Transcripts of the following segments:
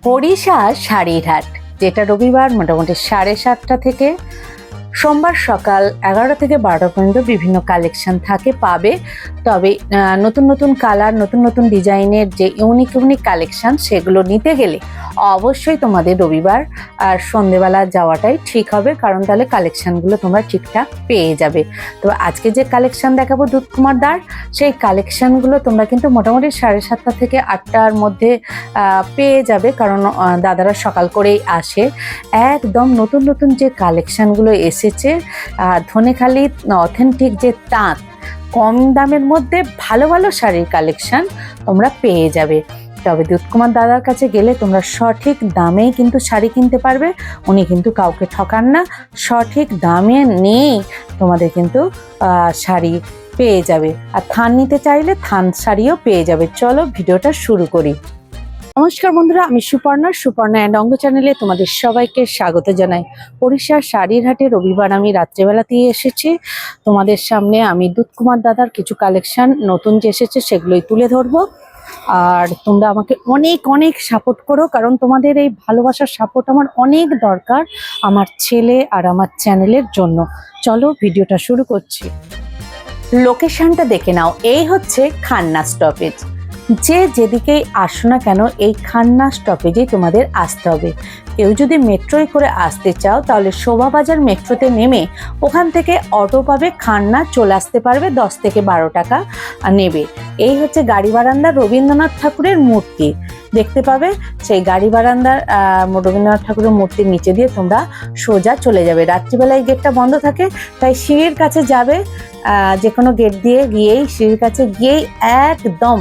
হরিষা শাড়ির হাট, যেটা রবিবার মোটামুটি 7:30 থেকে সোমবার সকাল 11 থেকে 12 পর্যন্ত বিভিন্ন কালেকশন থাকে, পাবে। তবে নতুন নতুন কালার, নতুন নতুন ডিজাইনের যে ইউনিক ইউনিক কালেকশন, সেগুলো নিতে গেলে অবশ্যই তোমাদের রবিবার আর সন্ধেবেলা যাওয়াটাই ঠিক হবে, কারণ তাহলে কালেকশনগুলো তোমরা ঠিকঠাক পেয়ে যাবে। তো আজকে যে কালেকশন দেখাবো দুধকুমার দার, সেই কালেকশনগুলো তোমরা কিন্তু মোটামুটি 7:30 থেকে 8টার মধ্যে পেয়ে যাবে, কারণ দাদারা সকাল করেই আসে। একদম নতুন নতুন যে কালেকশনগুলো এসেছে, ধনেখালি অথেন্টিক যে তাঁত, কম দামের মধ্যে ভালো ভালো শাড়ির কালেকশন তোমরা পেয়ে যাবে। তবে দুধকুমার দাদার কাছে গেলে তোমরা সঠিক দামেই কিন্তু শাড়ি কিনতে পারবে। উনি কিন্তু কাউকে ঠকান না, সঠিক দামে নিয়েই তোমাদের কিন্তু শাড়ি পেয়ে যাবে। আর থান নিতে চাইলে থান শাড়িও পেয়ে যাবে। চলো ভিডিওটা শুরু করি। নমস্কার বন্ধুরা, আমি সুপর্ণা অ্যান্ড অঙ্গ চ্যানেলে তোমাদের সবাইকে স্বাগত জানাই। হরিষার শাড়ির হাটে রবিবার আমি রাত্রেবেলাতেই এসেছি। তোমাদের সামনে আমি দুধকুমার দাদার কিছু কালেকশন নতুন যে এসেছে সেগুলোই তুলে ধরবো। আর তোমরা আমাকে অনেক অনেক সাপোর্ট করো, কারণ তোমাদের এই ভালোবাসার সাপোর্ট আমার অনেক দরকার আমার ছেলে আর আমার চ্যানেলের জন্য। চলো ভিডিওটা শুরু করছি। লোকেশনটা দেখে নাও, এই হচ্ছে খান্না স্টপেজ। যে যেদিকেই আসো না কেন, এই খান্না স্টপেজেই তোমাদের আসতে হবে। কেউ যদি মেট্রোয় করে আসতে চাও, তাহলে শোভাবাজার মেট্রোতে নেমে ওখান থেকে অটো পাবে, খান্না চলে আসতে পারবে। 10 থেকে 12 টাকা নেবে। এই হচ্ছে গাড়ি বারান্দার রবীন্দ্রনাথ ঠাকুরের মূর্তি দেখতে পাবে। সেই গাড়ি বারান্দার রবীন্দ্রনাথ ঠাকুরের মূর্তির নিচে দিয়ে তোমরা সোজা চলে যাবে। রাত্রিবেলায় গেটটা বন্ধ থাকে, তাই সিঁড়ির কাছে যাবে। যে কোনো গেট দিয়ে গিয়েই, সিঁড়ির কাছে গিয়েই একদম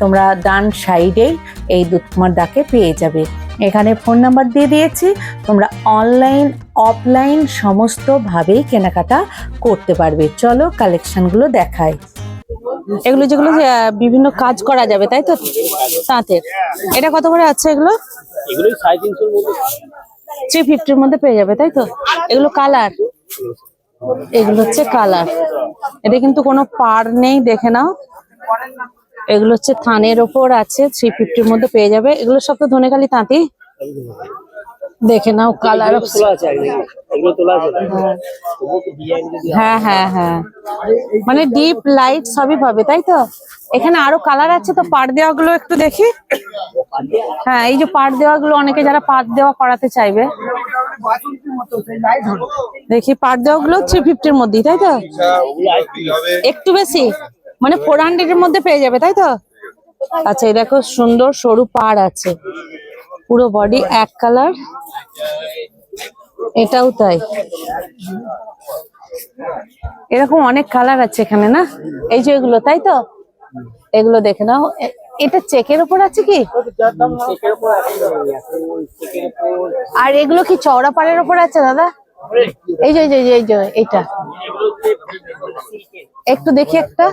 তোমরা ডান সাইডেই এই দুধকুমার দাকে পেয়ে যাবে। এখানে ফোন নাম্বার দিয়ে দিয়েছি, তোমরা অনলাইন অফলাইন সমস্তভাবেই কেনাকাটা করতে পারবে। চলো কালেকশনগুলো দেখাই। এগুলো যেগুলো বিভিন্ন কাজ করা যাবে, তাই তো, তাঁতের। এটা কত করে আছে এগুলো? 350-র মধ্যে পেয়ে যাবে, তাই তো। এগুলো কালার, এগুলো হচ্ছে কালার। এটা কিন্তু কোনো পাড় নেই, দেখে নাও। এগুলো হচ্ছে থানের ওপর আছে, 350-র মধ্যে পেয়ে যাবে। এগুলো সব তো ধনেখালি তাঁতি, দেখে নাও কালার। হ্যাঁ হ্যাঁ হ্যাঁ, মানে ডিপ লাইট সবই পাবে, তাই তো। এখানে আরো কালার আছে, তো পাড় দেওয়া গুলো একটু দেখি। হ্যাঁ, এই যে পাড় দেওয়া গুলো, অনেকে যারা পাড় দেওয়া করাতে চাইবে, দেখি পাড় দেওয়া গুলো 350-র মধ্যেই, তাই তো। একটু বেশি, মানে 400-এর মধ্যে পেয়ে যাবে, তাই তো। আচ্ছা, এই দেখো সুন্দর সরু পাড় আছে, পুরো বডি এক কালার। এটাও তাই, এরকম অনেক কালার আছে এখানে না। এই যে এগুলো, তাই তো। এগুলো দেখে নাও। এটা চেকের উপর আছে কি? আর এগুলো কি চওড়া পাড়ের উপর আছে দাদা? এই যে এই যে এইটা একটু দেখি একটা।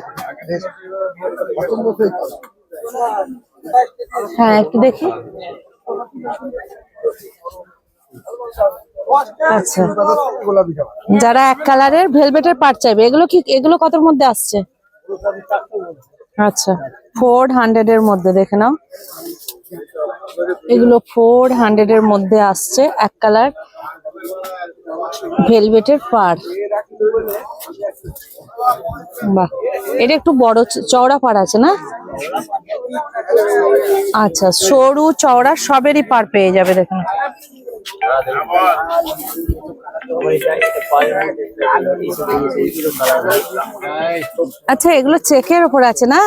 হ্যাঁ, একটু দেখি। আচ্ছা, যারা এক কালারের ভেলভেটের পাড় চাইবে, এগুলো কি, এগুলো কতর মধ্যে আসছে? আচ্ছা, 400-এর মধ্যে, দেখে নাও। এগুলো 400-এর মধ্যে আসছে, এক কালার ভেলভেটের পাড়। বাহ, এটা একটু বড় চওড়া পাড় আছে না? আচ্ছা, সরু চওড়া সবেরই পাড় পেয়ে যাবে, দেখুন। আচ্ছা, এগুলো চেকের উপর আছে না,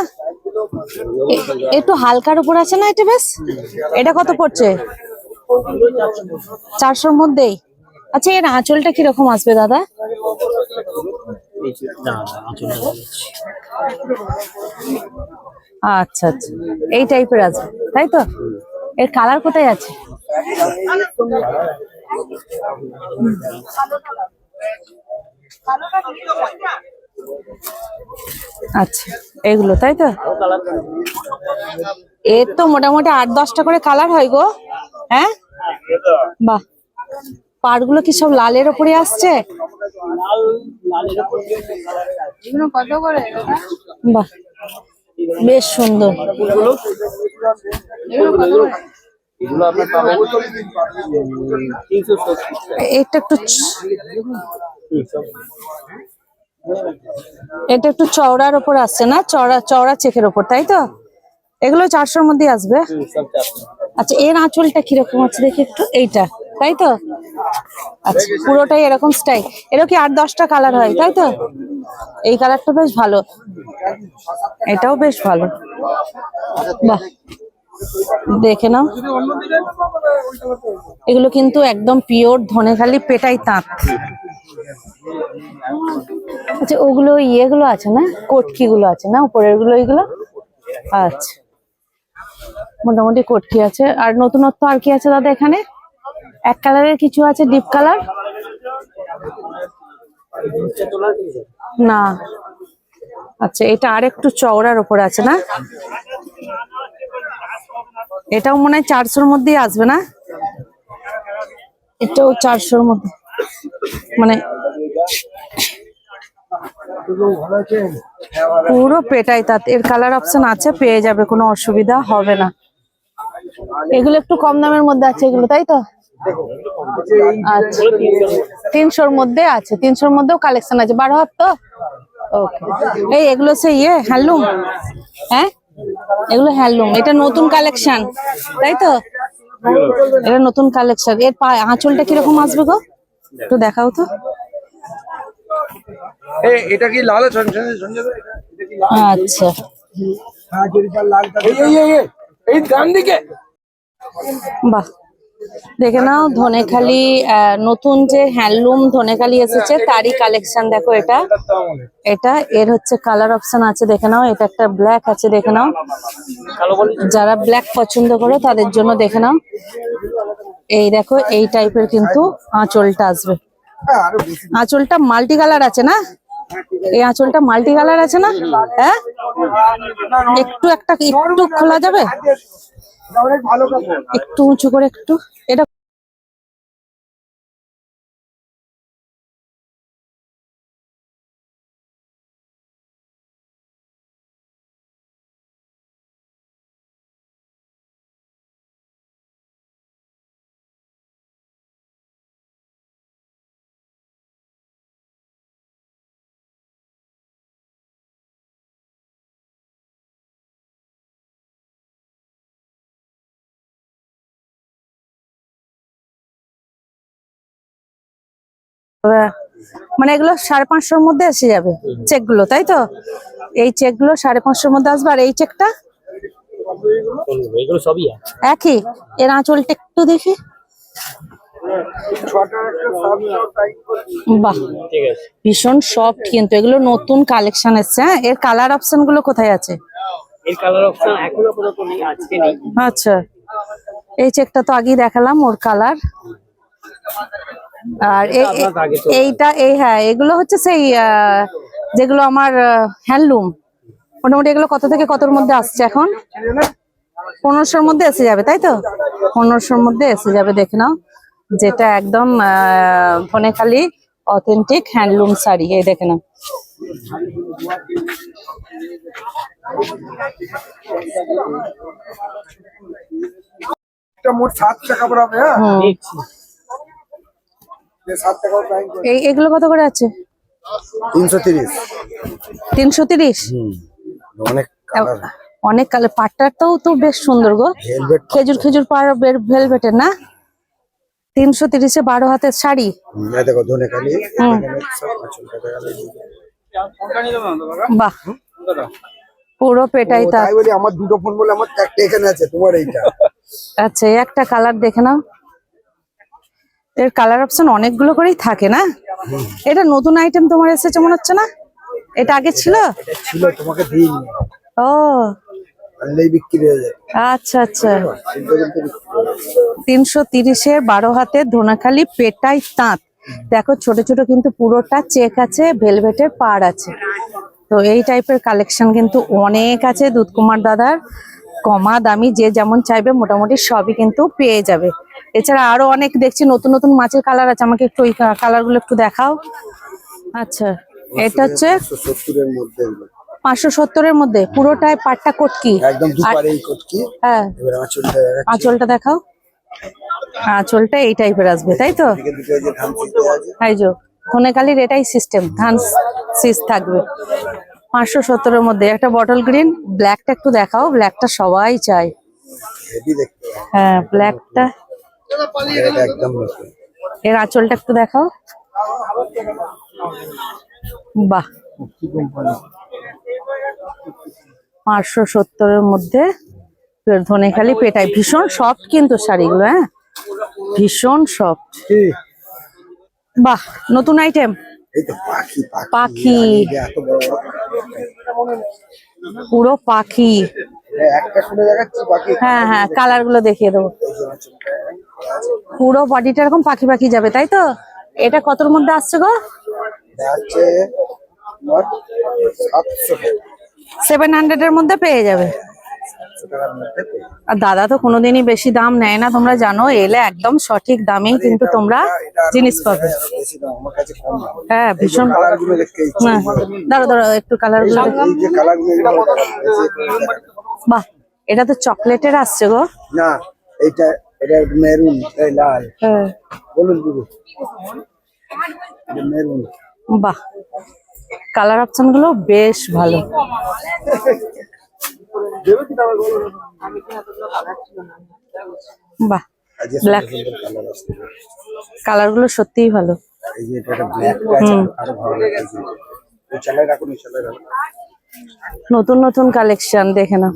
একটু হালকার উপর আছে না এটা? বেশ, এটা কত পড়ছে? 400-র মধ্যেই। আচ্ছা, এর আঁচলটা কিরকম আসবে দাদা? আচ্ছা আচ্ছা, এই টাইপের আছে, তাই তো। এর কালার কোথায় আছে? আচ্ছা, এগুলো, তাই তো। এর তো মোটামুটি 8-10টা করে কালার হয় গো। হ্যাঁ, বাহ, পাড়গুলো কি সব লালের উপরে আসছে? কত করে? বাহ, বেশ সুন্দর। এগুলো আপনার পাবেন 370 এটা একটু এটা একটু চওড়ার উপর আসছে না, চওড়া চওড়া চেকের উপর, তাই তো? এগুলো 400-র মধ্যে আসবে। সব 400। আচ্ছা, এর আঁচলটা কিরকম আছে দেখি একটু, এইটা তাই তো? আচ্ছা, পুরোটাই এরকম স্টাইল। এরও কি 8-10টা কালার হয়, তাই তো? এই কালারটা বেশ ভালো, এটাও বেশ ভালো। বাহ, দেখে নাও, এগুলো কিন্তু একদম পিওর ধনেখালি পেটাই তাঁত। আচ্ছা, ওগুলো ইয়েগুলো আছে না, কটকি গুলো আছে না উপরের গুলো, এইগুলো? আচ্ছা, মোটামুটি কটকি আছে। আর নতুনত্ব আর কি আছে দাদা এখানে? এক কালারের কিছু আছে, ডিপ কালার না? আচ্ছা, এটা আর একটু চওড়ার উপরে আছে না? এটাও মনে হয় 400-র মধ্যেই আসবে না? এটাও 400-র মধ্যে, মানে পুরো পেটাই তাঁত। এর কালার অপশন আছে, পেয়ে যাবে, কোনো অসুবিধা হবে না। এগুলো একটু কম দামের মধ্যে আছে এগুলো, তাই তো? আচ্ছা, 300-র মধ্যে আছে, 300-র মধ্যেও কালেকশন আছে। 12 হাত তো? ওকে। এই এগুলো সে হ্যান্ডলুম? হ্যাঁ, এগুলো হ্যান্ডলুম। এটা নতুন কালেকশন, তাই তো? এটা নতুন কালেকশন। এর আঁচলটা কিরকম আসবে গো, একটু দেখাও তো। এটা কি লাল? আচ্ছা, এই ডান দিকে বাহ, দেখে নাও, ধনেখালি নতুন যে হ্যান্ডলুম ধনেখালি এসেছে তারই কালেকশন। দেখো এটা, এটা এর হচ্ছে কালার অপশন আছে, দেখে নাও। এটা একটা ব্ল্যাক আছে, দেখে নাও। যারা ব্ল্যাক পছন্দ করো তাদের জন্য দেখে নাও। এই দেখো, এই টাইপের কিন্তু আঁচলটা আসবে। আঁচলটা মাল্টি কালার আছে না? এই আঁচলটা মাল্টি কালার আছে না? হ্যাঁ, একটু খোলা যাবে, একটু উঁচু করে একটু। এটা মানে এগুলো 550-র মধ্যে এসে যাবে চেক গুলো, তাই তো? এই চেক গুলো 550-র মধ্যে আসবে। আর এই চেকটা এগুলো সবই একই। এর আঁচলটা একটু দেখি। বাহ, ঠিক আছে। ভীষণ সফট কিন্তু। এগুলো নতুন কালেকশন এসছে। হ্যাঁ, এর কালার অপশন গুলো কোথায় আছে? এর কালার অপশন এখন আপাতত নেই, আজকে নেই। আচ্ছা, এই চেকটা তো আগেই দেখালাম, ওর কালার। আর এইটা হ্যাঁ, এগুলো হচ্ছে সেই যেগুলো আমার হ্যান্ডলুম। মোটামুটি এগুলো কত থেকে কতর মধ্যে আসছে এখন? 1500-র মধ্যে এসে যাবে, তাই তো? 1500-র মধ্যে এসে যাবে, দেখে নাও। যেটা একদম ধনেখালি অথেন্টিক হ্যান্ডলুম শাড়ি, এই দেখে নাও। মোট 7 টাকা পড়বে। হ্যাঁ, এগুলো কত করে আছে? 330। 330? অনেক অনেক কালার। পাটটাও তো বেশ সুন্দর গো, খেজুর পাড় ভেলভেটের না? 330-এ 12 হাতের শাড়ি। দেখো ধনেখালি। বাহ, পুরো পেটাই তাঁত। তাই বলি আমার দুটো ফোন বলে আমার একটা এখানে আছে, তোমার এইটা। আচ্ছা, এই একটা কালার দেখে নাও। এর কালার অপশন অনেকগুলো করেই থাকে না? এটা নতুন আইটেম তোমার এসেছে মনে হচ্ছে না? এটা আগে ছিল? এটা ছিল, তোমাকে দিইনি। ও আনলেই বিক্রি হয়ে যায়। আচ্ছা আচ্ছা, 330-এ 12 হাতের ধনেখালি পেটাই তাঁত। দেখো, ছোট ছোট কিন্তু পুরোটা চেক আছে, ভেলভেটের পাড় আছে। তো এই টাইপের কালেকশন কিন্তু অনেক আছে দুধকুমার দাদার। কমা দামি যে যেমন চাইবে মোটামুটি সবই কিন্তু পেয়ে যাবে। এছাড়া আরো অনেক দেখছি নতুন নতুন মাছের কালার আছে। আমাকে একটু ওই কালার গুলো একটু দেখাও। আচ্ছা, এটা হচ্ছে 570-এর মধ্যে। 570-এর মধ্যে পুরোটাই পাটটা কটকি, একদম দুপারে এই কটকি। হ্যাঁ, এবার আঁচলটা দেখাও। আঁচলটা এই টাইপের আসবে তাই তো? দিকে দুটো যে ধান সিদ্ধ আছে এই যে ধনেখালির এটাই সিস্টেম, ধান সিস থাকবে। 570-এর মধ্যে একটা বটল গ্রিন। ব্ল্যাকটা একটু দেখাও, ব্ল্যাকটা সবাই চায়। হেভি দেখতে হ্যাঁ ব্ল্যাকটা। এটা একদম নতুন। এর আঁচলটা একটু দেখাও। বাহ, কি কোম্পানি 570-এর মধ্যে ধনেখালি পেটায়। ভীষণ সফট কিন্তু শাড়িগুলো, হ্যাঁ ভীষণ সফট। কি বাহ, নতুন আইটেম। এই তো পাখি পাখি। যে এত বড় বড় পুরো পাখি। একটা শুনে দেখাচ্ছি পাখি হ্যাঁ হ্যাঁ, কালার গুলো দেখিয়ে দেবো। পুরো বডিটা এরকম পাখি পাখি যাবে তাই তো? এটা কতর মধ্যে আসছে গো? আছে 700 700-এর মধ্যে পেয়ে যাবে। টাকার মধ্যে পেয়ে যাবে। আর দাদা তো কোনোদিনই বেশি দাম নেয় না, তোমরা জানো। এলে একদম সঠিক দামেই কিন্তু তোমরা জিনিস পাবে। আরো বেশি দাম, আমার কাছে কম দাম। হ্যাঁ ভীষণ। কালার গুলো দেখতে ইচ্ছে হ্যাঁ দাঁড়ো দাঁড়ো, একটু কালার গুলো দেখো। এই যে কালার গুলো বাহ, এটা তো চকলেটের আসছে গো। না এটা এটা মেরুন, এই লাল হ্যাঁ বলুন দিদি মেরুন। বাহ, কালার অপশন গুলো বেশ ভালো। বাহ, আজকে ব্ল্যাক কালার আসছে কালার গুলো সত্যিই ভালো। এই যে এটা ব্ল্যাক আছে আরো ভালো লাগছে। এই চালাই রাখুন, এই চালাই রাখুন। নতুন নতুন কালেকশন দেখে না।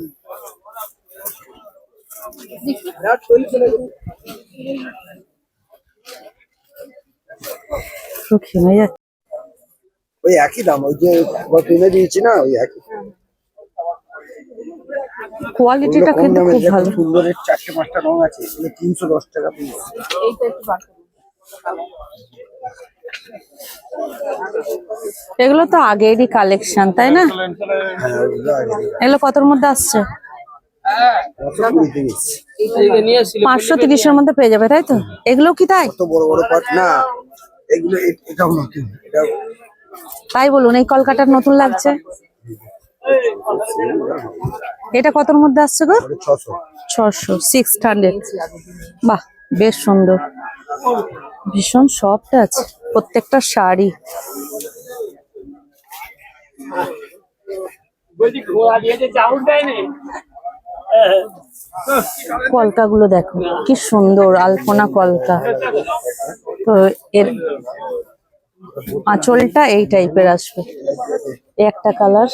ঘেমে যাচ্ছে। ওই একই দাম, ওই যে একবার কিনে দিয়েছি না, ওই একই। কোয়ালিটিটা কম কিন্তু দামে খুব দেখুন, ভালো। সুন্দরের 4টে 5টা রং আছে, এগুলো 310 টাকা পিস। এগুলো তো আগেরই কালেকশন তাই না? হ্যাঁ ওগুলো আগে এগুলো কতর মধ্যে আসছে? 530। 530-এর মধ্যে পেয়ে যাবে তাই তো? এগুলো কি তাই? কত বড় বড় পাট না, এগুলো এটাও নতুন, এটাও তাই বলুন, এই কলকাতার নতুন লাগছে। এটা কতর মধ্যে আসছে গো? 600। 600, 600। বাহ, বেশ সুন্দর, ভীষণ সফট আছে প্রত্যেকটা শাড়ি। বলছি ঘোড়া দিয়েছে চাউল দেয়নি। কলকাগুলো দেখো কি সুন্দর, আলপনা কলকা। তো এর আঁচলটা এই টাইপের আসবে। এই একটা কালার।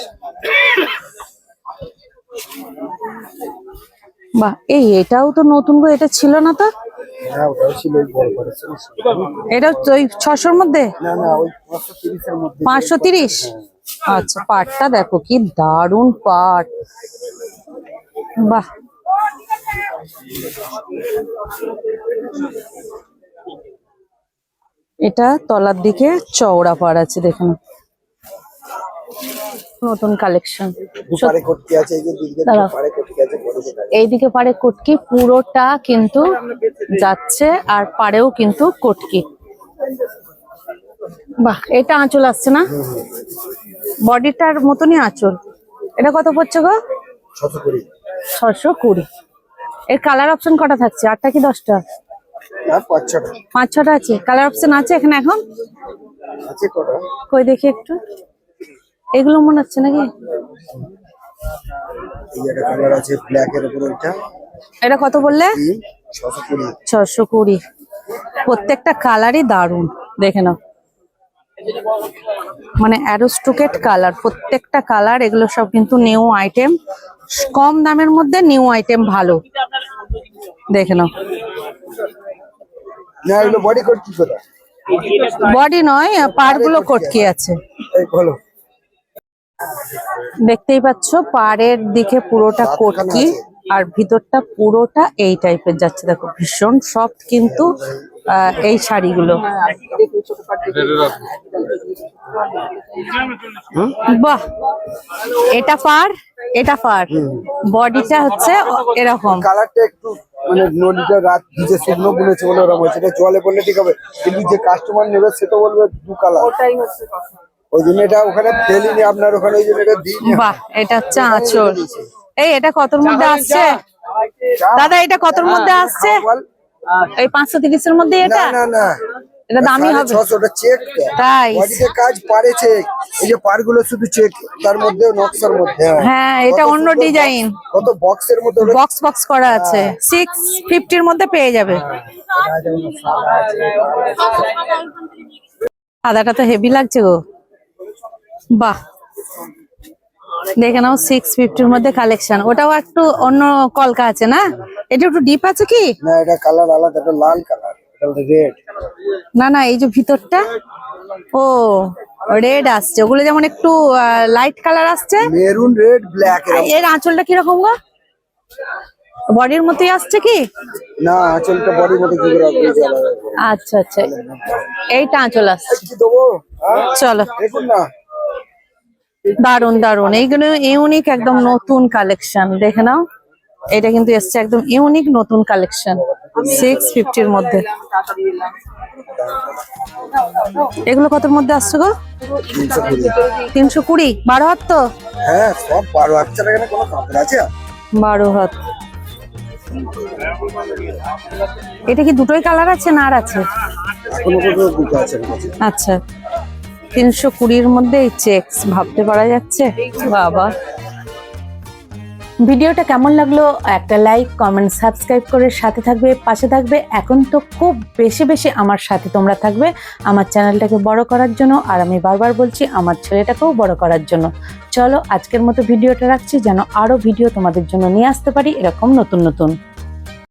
বাহ, এটাও তো নতুন গো, এটা ছিল না তো? হ্যাঁ ওটাও ছিল, ওই বড় বড় ছিল। এটা ওই 600-এর মধ্যে? না না ওই 530 এর মধ্যে। 530? আচ্ছা, পাটটা দেখো কি দারুণ পাট। বাহ, এটা তলার দিকে চওড়া পাড় আছে, দেখুন নতুন কালেকশন। দুপারে কটকি আছে, এই যে দুদিকে দাঁড়াও। দুপারে কটকি আছে, বড় যেটা। এইদিকে পাড়ে কটকি পুরোটা কিন্তু যাচ্ছে, আর পাড়েও কিন্তু কটকি। বাহ, এটা আঁচল আসছে না? বডিটার মতনই আঁচল। এটা কত পড়ছে গো? 620। 620। এর কালার অপশন কটা থাকছে? 8টা কি 10টা? না 5-6টা 5-6টা আছে। কালার অপশন আছে এখানে এখন? আছে। কটা কই দেখি একটু। এগুলো মনে হচ্ছে নাকি? এই একটা কালার আছে ব্ল্যাক এর উপর, ওইটা এটা কত বললে? 620। 620। প্রত্যেকটা কালারই দারুণ, দেখে নাও। মানে অ্যারোস্টোকেট কালার, প্রত্যেকটা কালার। এগুলো সব কিন্তু নিউ আইটেম, কম দামের মধ্যে নিউ আইটেম, ভালো। দেখে নাও। না এগুলো বডি কটকি কোথা? বডি নয়, পাড়গুলো কটকি আছে। এই বলো। দেখতেই পাচ্ছ পাড়ের দিকে পুরোটা কটকি, আর ভিতরটা পুরোটা এই টাইপের যাচ্ছে। দেখো ভীষণ সফট কিন্তু এই শাড়িগুলো। বাহ, এটা পাড়, এটা পাড়। বডিটা হচ্ছে এরকম। কালারটা একটু মানে নদীটা রাত ভিজে শুকনো বুনেছে বলে ওরকম হচ্ছে, এটা জলে পড়লে ঠিক হবে, কিন্তু যে কাস্টমার নেবে সে তো বলবে দু কালার। ওটাই হচ্ছে কথা, ওই জন্য এটা ওখানে ফেলিনি আপনার ওখানে, ওই জন্য এটা দিই। বাহ, এটা হচ্ছে আঁচল। এই এটা কতর মধ্যে আসছে দাদা? এটা কতর মধ্যে আসছে? এই 530-এর মধ্যে না এটা না না এটা দামি হবে 650 ওটা চেক তাই বডিতে কাজ পারে চেক এই যে পারগুলো শুধু চেক তার মধ্যে নকশার মধ্যে হ্যাঁ এটা কত অন্য সুন্দর ডিজাইন কত বক্সের মধ্যে ওটা বক্স বক্স করা আছে 650-এর মধ্যে পেয়ে যাবে সাদাটা তো হেভি লাগছে গো বাহ দেখে নাও 650-এর মধ্যে কালেকশন ওটাও একটু অন্য কলকা আছে না এটা একটু ডিপ আছে কি না এটা কালার আলাদা এটা লাল কালার এটা রেড না না এই যে ভিতরটা ও রেড আসছে ওগুলো যেমন একটু লাইট কালার আসছে মেরুন রেড ব্ল্যাক এর আঁচলটা কিরকম গো বডির মতোই আসছে কি না আঁচলটা বডির মধ্যে কি করে হবে আচ্ছা আচ্ছা এইটা আঁচল আসছে কি দেবো চলো দেখুন না দারুন দারুন এইগুলো ইউনিক একদম নতুন কালেকশন দেখে নাও এটা কিন্তু এসছে একদম ইউনিক নতুন কালেকশন 650-এর মধ্যে এগুলো কতর মধ্যে আসছে গো 320 12 হাত তো হ্যাঁ সব 12 হাজার এখানে কোনো কাপড় আছে 12 হাত এটা কি দুটোই কালার আছে না আর আছে এখনো কোনো দুটো আছে আমার কাছে। আচ্ছা 320-এর মধ্যে এই চেকস ভাবতে পারা যাচ্ছে বাবা ভিডিওটা কেমন লাগলো একটা লাইক কমেন্ট সাবস্ক্রাইব করে সাথে থাকবে পাশে থাকবে এখন তো খুব বেশি বেশি আমার সাথে তোমরা থাকবে আমার চ্যানেলটাকে বড় করার জন্য আর আমি বারবার বলছি আমার ছেলেটাকেও বড় করার জন্য চলো আজকের মতো ভিডিওটা রাখছি যেন আরো ভিডিও তোমাদের জন্য নিয়ে আসতে পারি এরকম নতুন নতুন